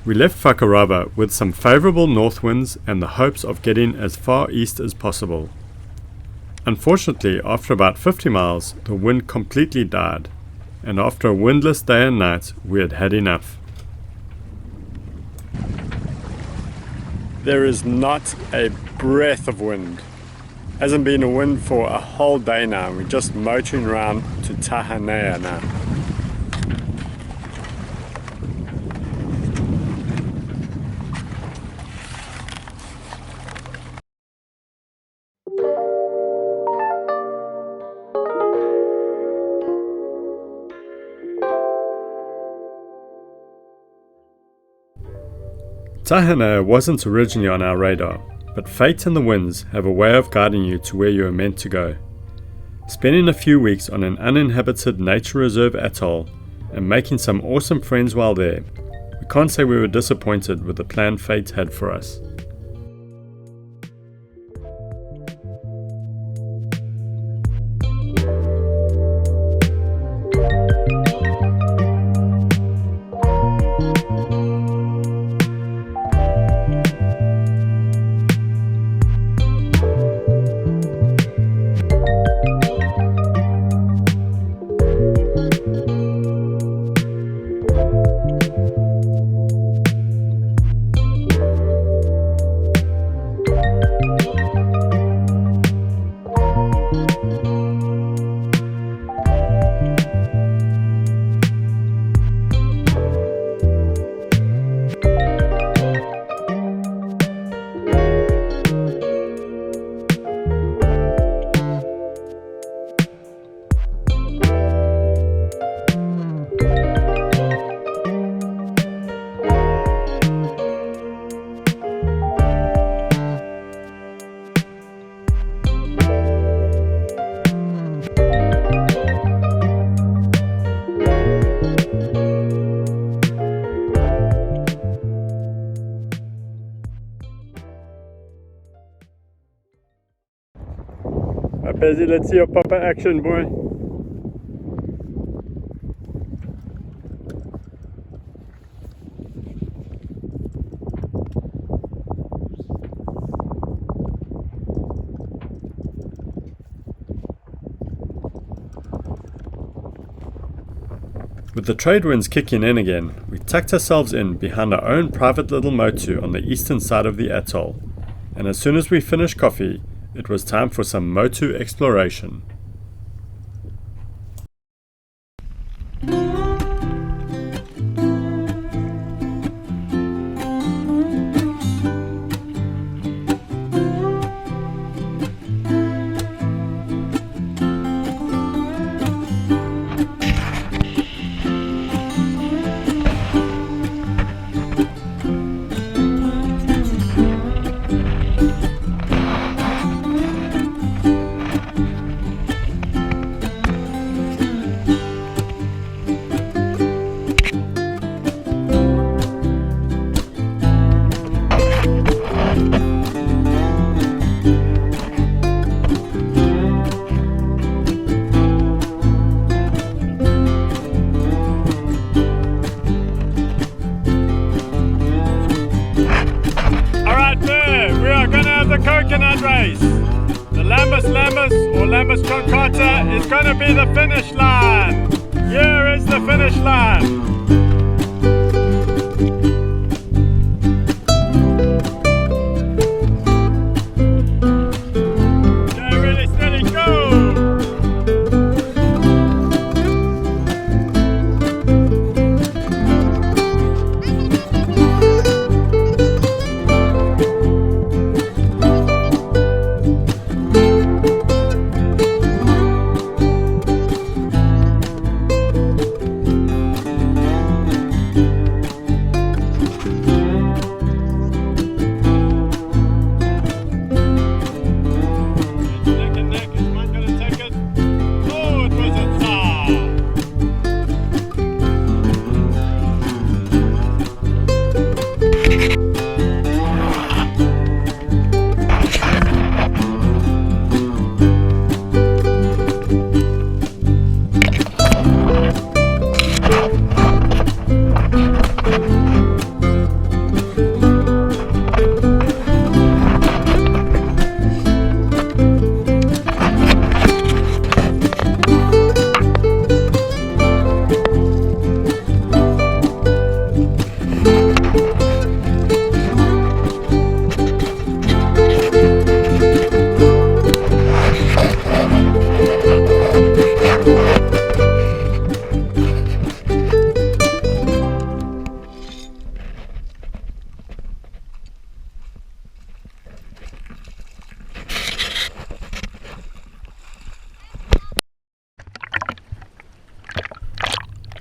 We left Whakarava with some favourable north winds and the hopes of getting as far east as possible. Unfortunately, after about 50 miles, the wind completely died, and after a windless day and night, we had had enough. There is not a breath of wind. Hasn't been a wind for a whole day now. We're just motoring around to Tahanea now. Tahanea wasn't originally on our radar, but fate and the winds have a way of guiding you to where you are meant to go. Spending a few weeks on an uninhabited nature reserve atoll and making some awesome friends while there, we can't say we were disappointed with the plan fate had for us. Busy, let's see your proper action, boy. With the trade winds kicking in again, we tucked ourselves in behind our own private little Motu on the eastern side of the atoll, and as soon as we finished coffee, it was time for some Motu exploration. Coconut race. The Lambus or Lambus Concata is going to be the finish line. Here is the finish line.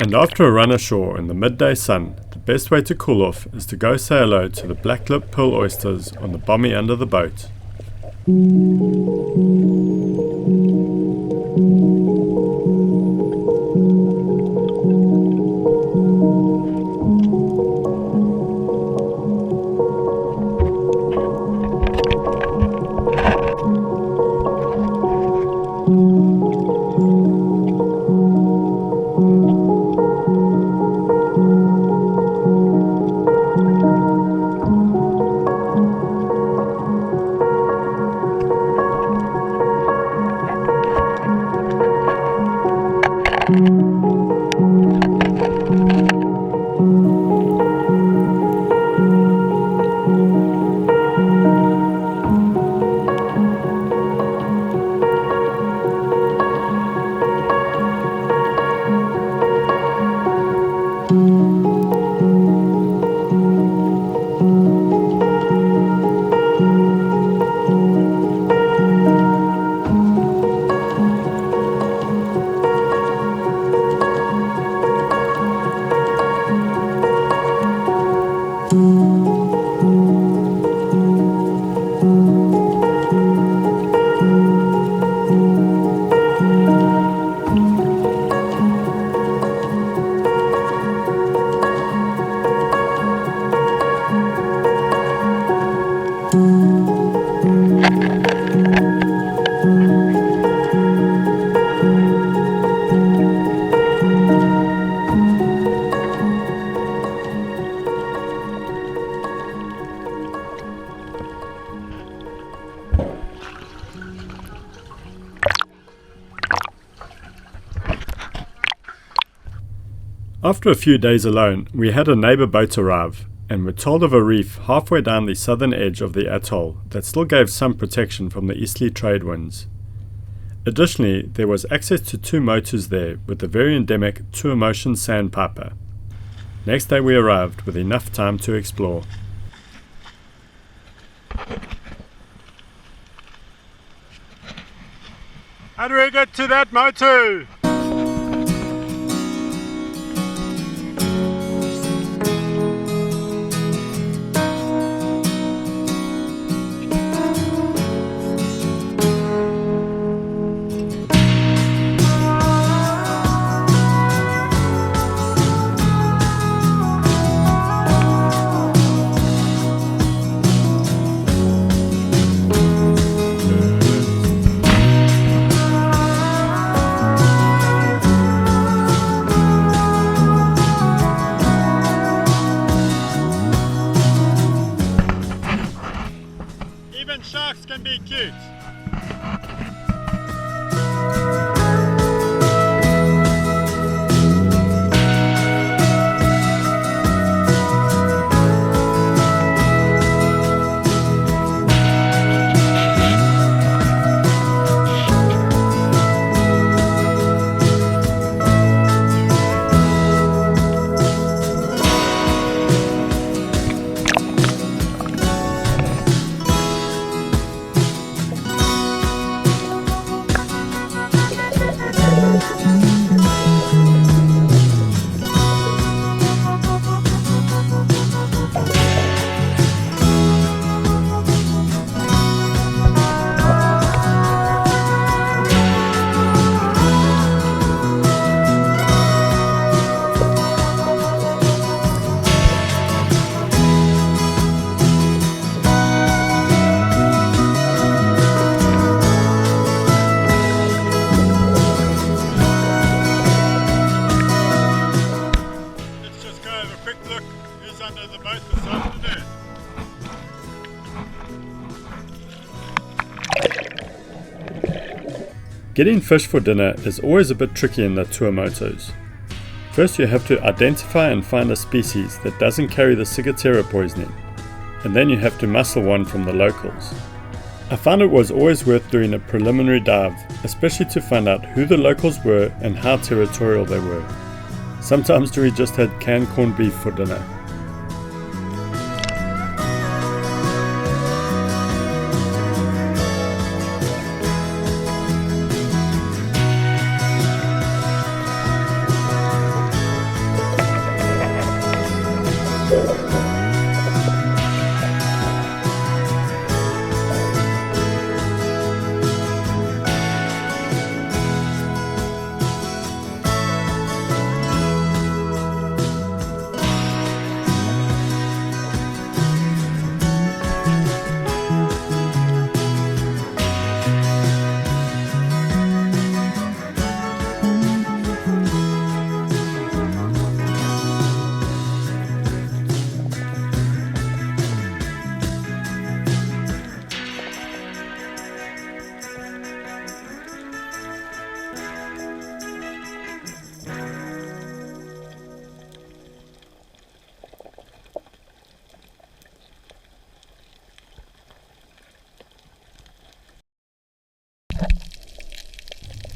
And after a run ashore in the midday sun, the best way to cool off is to go say hello to the black-lipped pearl oysters on the bommy under the boat. After a few days alone, we had a neighbour boat arrive, and were told of a reef halfway down the southern edge of the atoll that still gave some protection from the easterly trade winds. Additionally, there was access to 2 Motus there with the very endemic 2-emotion sandpiper. Next day we arrived with enough time to explore. How do we get to that Motu? Even sharks can be cute. Getting fish for dinner is always a bit tricky in the tour motos. First you have to identify and find a species that doesn't carry the ciguatera poisoning, and then you have to muscle one from the locals. I found it was always worth doing a preliminary dive, especially to find out who the locals were and how territorial they were. Sometimes we just had canned corned beef for dinner.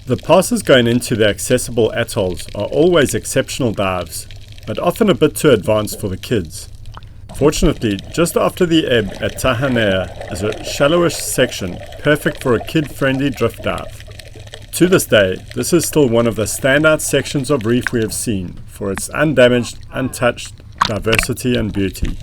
The passes going into the accessible atolls are always exceptional dives, but often a bit too advanced for the kids. Fortunately, just after the ebb at Tahanea is a shallowish section perfect for a kid-friendly drift dive. To this day, this is still one of the standout sections of reef we have seen for its undamaged, untouched diversity and beauty.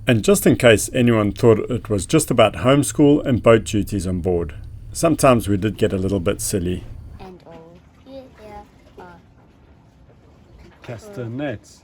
And just in case anyone thought it was just about homeschool and boat duties on board, sometimes we did get a little bit silly. And all here are Castanets.